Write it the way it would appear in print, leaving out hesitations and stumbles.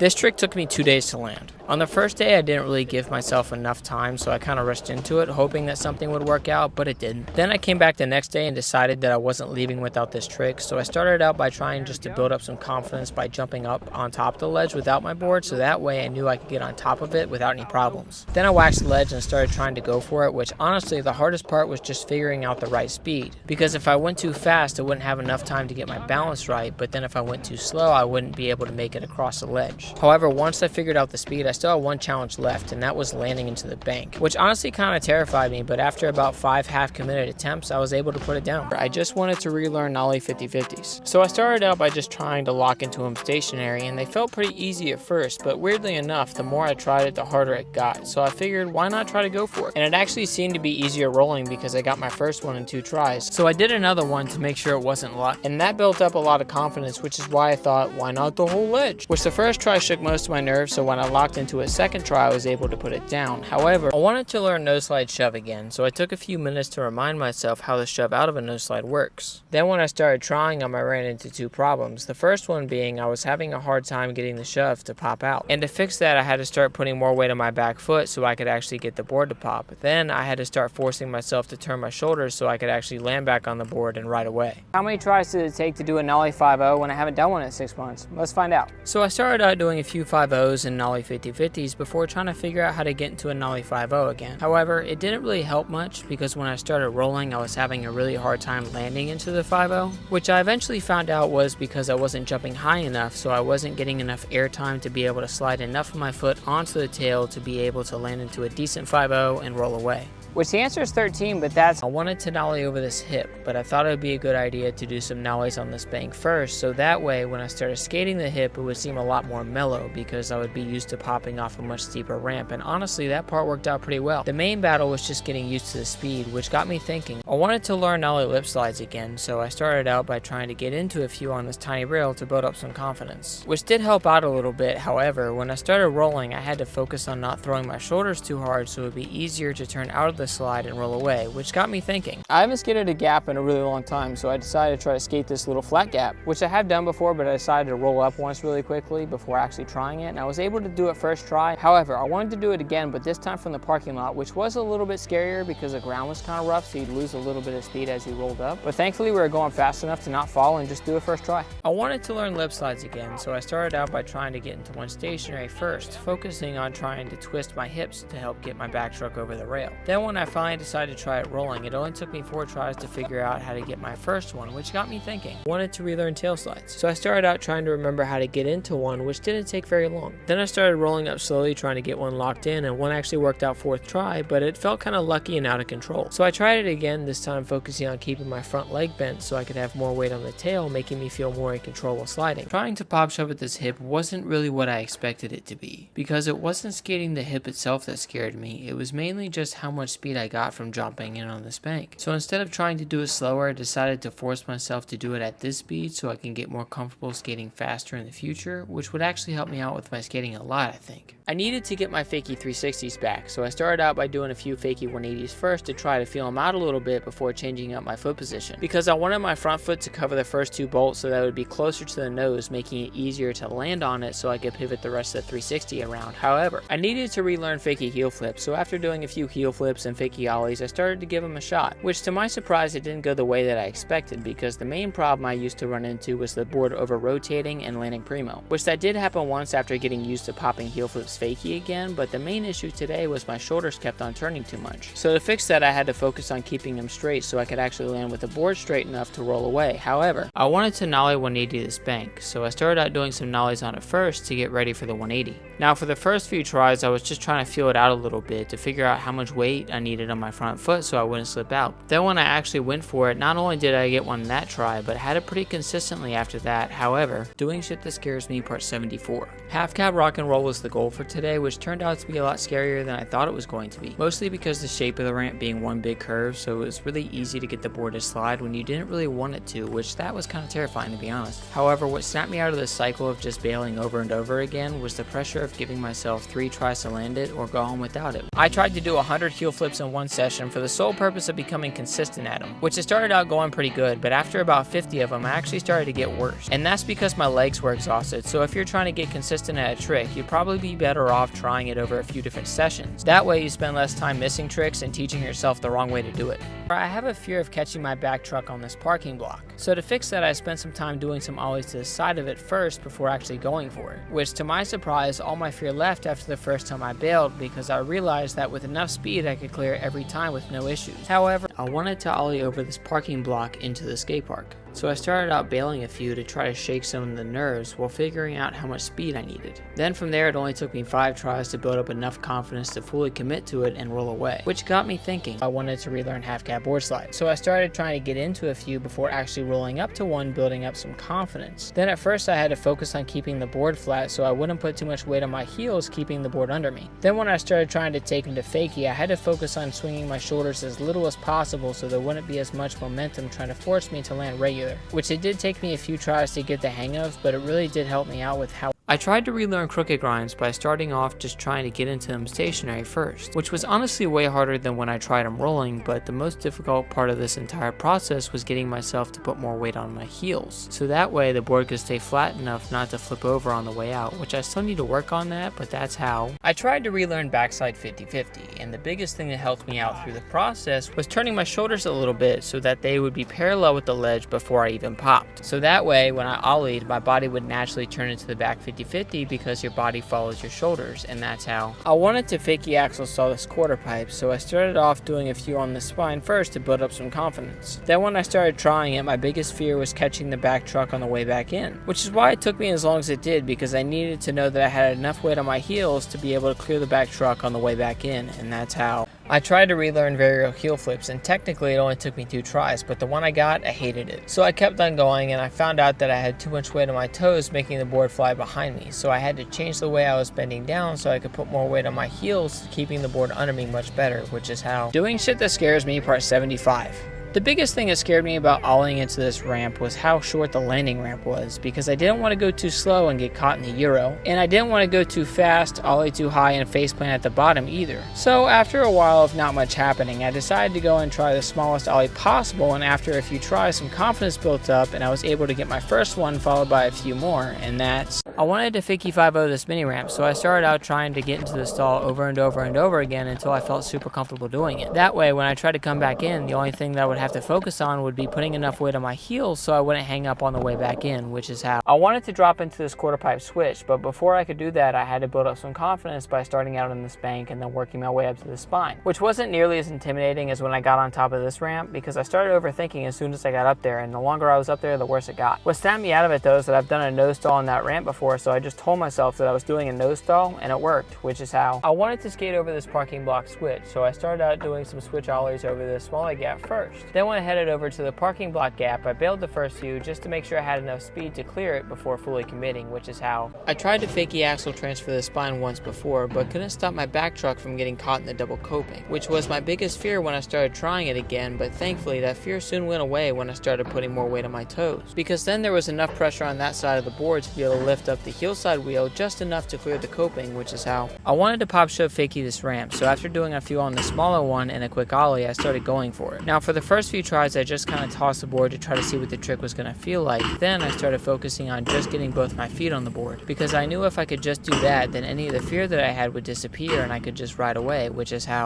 This trick took me 2 days to land. On the first day, I didn't really give myself enough time, so I kind of rushed into it, hoping that something would work out, but it didn't. Then I came back the next day and decided that I wasn't leaving without this trick, so I started out by trying just to build up some confidence by jumping up on top of the ledge without my board, so that way I knew I could get on top of it without any problems. Then I waxed the ledge and started trying to go for it, which honestly the hardest part was just figuring out the right speed, because if I went too fast I wouldn't have enough time to get my balance right, but then if I went too slow I wouldn't be able to make it across the ledge. However, once I figured out the speed, I still had one challenge left, and that was landing into the bank, which honestly kind of terrified me, but after about 5 half-committed attempts I was able to put it down. I just wanted to relearn Nollie 50-50s. So I started out by just trying to lock into them stationary, and they felt pretty easy at first, but weirdly enough the more I tried it the harder it got, so I figured why not try to go for it. And it actually seemed to be easier rolling because I got my first one in 2 tries, so I did another one to make sure it wasn't luck, and that built up a lot of confidence, which is why I thought why not the whole ledge, which the first try shook most of my nerves, so when I locked into a second try I was able to put it down. However, I wanted to learn no slide shove again, so I took a few minutes to remind myself how the shove out of a no slide works. Then when I started trying them I ran into 2 problems. The first one being I was having a hard time getting the shove to pop out, and to fix that I had to start putting more weight on my back foot so I could actually get the board to pop. Then I had to start forcing myself to turn my shoulders so I could actually land back on the board and right away. How many tries did it take to do a Nollie 5-0 when I haven't done one in 6 months? Let's find out. So I started out doing a few 5-0s and Nollie 50-50s before trying to figure out how to get into a Nollie 5-0 again. However, it didn't really help much because when I started rolling I was having a really hard time landing into the 5-0, which I eventually found out was because I wasn't jumping high enough, so I wasn't getting enough air time to be able to slide enough of my foot onto the tail to be able to land into a decent 5-0 and roll away. Which the answer is 13, but I wanted to nollie over this hip, but I thought it would be a good idea to do some nollies on this bank first, so that way when I started skating the hip it would seem a lot more mellow because I would be used to popping off a much steeper ramp, and honestly that part worked out pretty well. The main battle was just getting used to the speed, which got me thinking. I wanted to learn nollie lip slides again, so I started out by trying to get into a few on this tiny rail to build up some confidence, which did help out a little bit. However, when I started rolling I had to focus on not throwing my shoulders too hard so it would be easier to turn out of the slide and roll away, which got me thinking. I haven't skated a gap in a really long time, so I decided to try to skate this little flat gap, which I have done before, but I decided to roll up once really quickly before actually trying it, and I was able to do it first try. However, I wanted to do it again, but this time from the parking lot, which was a little bit scarier because the ground was kind of rough, so you'd lose a little bit of speed as you rolled up, but thankfully we were going fast enough to not fall and just do it first try. I wanted to learn lip slides again, so I started out by trying to get into one stationary first, focusing on trying to twist my hips to help get my backstroke over the rail. Then when I finally decided to try it rolling, it only took me 4 tries to figure out how to get my first one, which got me thinking. I wanted to relearn tail slides, so I started out trying to remember how to get into one, which didn't take very long. Then I started rolling up slowly trying to get one locked in, and one actually worked out 4th try, but it felt kind of lucky and out of control. So I tried it again, this time focusing on keeping my front leg bent so I could have more weight on the tail, making me feel more in control while sliding. Trying to pop shove at this hip wasn't really what I expected it to be, because it wasn't skating the hip itself that scared me, it was mainly just how much speed I got from jumping in on this bank. So instead of trying to do it slower, I decided to force myself to do it at this speed so I can get more comfortable skating faster in the future, which would actually help me out with my skating a lot, I think. I needed to get my Fakie 360s back, so I started out by doing a few Fakie 180s first to try to feel them out a little bit before changing up my foot position, because I wanted my front foot to cover the first 2 bolts so that it would be closer to the nose, making it easier to land on it so I could pivot the rest of the 360 around. However, I needed to relearn Fakie heel flips, so after doing a few heel flips and Fakie ollies, I started to give them a shot, which to my surprise it didn't go the way that I expected, because the main problem I used to run into was the board over rotating and landing primo, which that did happen once after getting used to popping heel flips Fakie again, but the main issue today was my shoulders kept on turning too much. So to fix that I had to focus on keeping them straight so I could actually land with the board straight enough to roll away. However, I wanted to nollie 180 this bank, so I started out doing some nollies on it first to get ready for the 180. Now for the first few tries I was just trying to feel it out a little bit to figure out how much weight I needed on my front foot so I wouldn't slip out. Then when I actually went for it, not only did I get one that try, but I had it pretty consistently after that. However, doing shit that scares me part 74. Half cab rock and roll was the goal for today, which turned out to be a lot scarier than I thought it was going to be. Mostly because the shape of the ramp being one big curve, so it was really easy to get the board to slide when you didn't really want it to, which that was kind of terrifying to be honest. However, what snapped me out of the cycle of just bailing over and over again was the pressure of giving myself 3 tries to land it or go home without it. I tried to do 100 heel flips flips in one session for the sole purpose of becoming consistent at them, which it started out going pretty good, but after about 50 of them, I actually started to get worse. And that's because my legs were exhausted, so if you're trying to get consistent at a trick, you'd probably be better off trying it over a few different sessions. That way you spend less time missing tricks and teaching yourself the wrong way to do it. I have a fear of catching my back truck on this parking block, so to fix that I spent some time doing some ollies to the side of it first before actually going for it, which to my surprise all my fear left after the first time I bailed, because I realized that with enough speed I could clear every time with no issues. However, I wanted to ollie over this parking block into the skate park. So I started out bailing a few to try to shake some of the nerves while figuring out how much speed I needed. Then from there it only took me 5 tries to build up enough confidence to fully commit to it and roll away, which got me thinking I wanted to relearn half cab board slide. So I started trying to get into a few before actually rolling up to one, building up some confidence. Then at first I had to focus on keeping the board flat so I wouldn't put too much weight on my heels, keeping the board under me. Then when I started trying to take him to fakie, I had to focus on swinging my shoulders as little as possible so there wouldn't be as much momentum trying to force me to land regular, which it did take me a few tries to get the hang of, but it really did help me out with how I tried to relearn crooked grinds by starting off just trying to get into them stationary first, which was honestly way harder than when I tried them rolling, but the most difficult part of this entire process was getting myself to put more weight on my heels, so that way the board could stay flat enough not to flip over on the way out, which I still need to work on that, but that's how. I tried to relearn backside 50-50, and the biggest thing that helped me out through the process was turning my shoulders a little bit so that they would be parallel with the ledge before I even popped. So that way when I ollied, my body would naturally turn into the back 50-50 because your body follows your shoulders, and that's how. I wanted to fakie axle saw this quarter pipe, so I started off doing a few on the spine first to build up some confidence. Then when I started trying it, my biggest fear was catching the back truck on the way back in, which is why it took me as long as it did, because I needed to know that I had enough weight on my heels to be able to clear the back truck on the way back in, and that's how. I tried to relearn Varial heel flips, and technically it only took me 2 tries, but the one I got, I hated it. So I kept on going, and I found out that I had too much weight on my toes, making the board fly behind me. So I had to change the way I was bending down so I could put more weight on my heels, keeping the board under me much better, which is how. Doing shit that scares me, part 75. The biggest thing that scared me about ollieing into this ramp was how short the landing ramp was, because I didn't want to go too slow and get caught in the Euro, and I didn't want to go too fast, ollie too high, and faceplant at the bottom either. So after a while of not much happening, I decided to go and try the smallest ollie possible, and after a few tries some confidence built up and I was able to get my first one followed by a few more, and that's I wanted to Fakie 5-0 this mini ramp, so I started out trying to get into the stall over and over and over again until I felt super comfortable doing it. That way when I tried to come back in, the only thing that I would have to focus on would be putting enough weight on my heels so I wouldn't hang up on the way back in, which is how. I wanted to drop into this quarter pipe switch, but before I could do that I had to build up some confidence by starting out on this bank and then working my way up to the spine, which wasn't nearly as intimidating as when I got on top of this ramp, because I started overthinking as soon as I got up there, and the longer I was up there the worse it got. What snapped me out of it though is that I've done a nose stall on that ramp before, so I just told myself that I was doing a nose stall and it worked, which is how. I wanted to skate over this parking block switch, so I started out doing some switch ollies over this smaller gap first. Then when I headed over to the parking block gap, I bailed the first few just to make sure I had enough speed to clear it before fully committing, which is how. I tried to fakie axle transfer the spine once before, but couldn't stop my back truck from getting caught in the double coping, which was my biggest fear when I started trying it again, but thankfully that fear soon went away when I started putting more weight on my toes, because then there was enough pressure on that side of the board to be able to lift up the heel side wheel just enough to clear the coping, which is how. I wanted to pop shove fakie this ramp, so after doing a few on the smaller one and a quick ollie, I started going for it. Now for the first few tries I just kind of tossed the board to try to see what the trick was going to feel like. Then I started focusing on just getting both my feet on the board, because I knew if I could just do that, then any of the fear that I had would disappear and I could just ride away, which is how.